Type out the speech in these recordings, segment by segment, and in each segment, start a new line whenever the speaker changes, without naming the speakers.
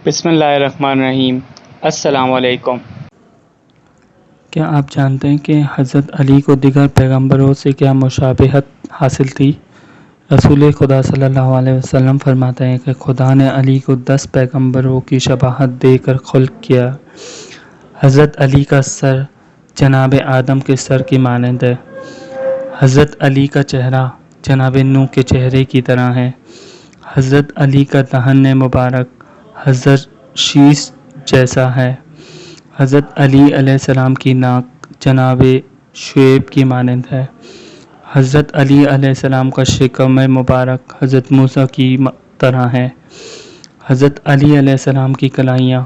بسم اللہ الرحمن الرحیم۔ السلام علیکم۔
کیا آپ جانتے ہیں کہ حضرت علی کو دیگر پیغمبروں سے کیا مشابہت حاصل تھی؟ رسول خدا صلی اللہ علیہ وسلم فرماتے ہیں کہ خدا نے علی کو 10 پیغمبروں کی شباہت دے کر خلق کیا۔ حضرت علی کا سر جناب آدم کے سر کی مانند ہے۔ حضرت علی کا چہرہ جناب نوح کے چہرے کی طرح ہے۔ حضرت علی کا دہن مبارک حضرت شیش جیسا ہے۔ حضرت علی علیہ السلام کی ناک جناب شعیب کی مانند ہے۔ حضرت علی علیہ السلام کا شکم مبارک حضرت موسیٰ کی طرح ہے۔ حضرت علی علیہ السلام کی کلائیاں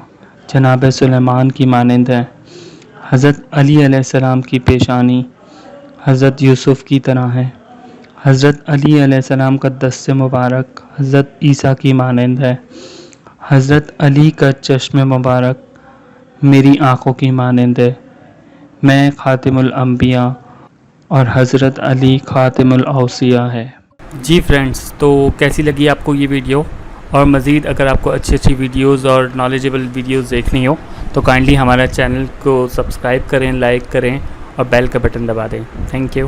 جناب سلیمان کی مانند ہیں۔ حضرت علی علیہ السلام کی پیشانی حضرت یوسف کی طرح ہے۔ حضرت علی علیہ السلام کا دست مبارک حضرت عیسیٰ کی مانند ہے۔ حضرت علی کا چشم مبارک میری آنکھوں کی مانند ہے۔ میں خاتم الانبیاء اور حضرت علی خاتم الاوصیاء ہے۔
جی فرینڈز، تو کیسی لگی آپ کو یہ ویڈیو؟ اور مزید اگر آپ کو اچھی ویڈیوز اور نالجیبل ویڈیوز دیکھنی ہو تو کائنڈلی ہمارا چینل کو سبسکرائب کریں، لائک کریں اور بیل کا بٹن دبا دیں۔ Thank you.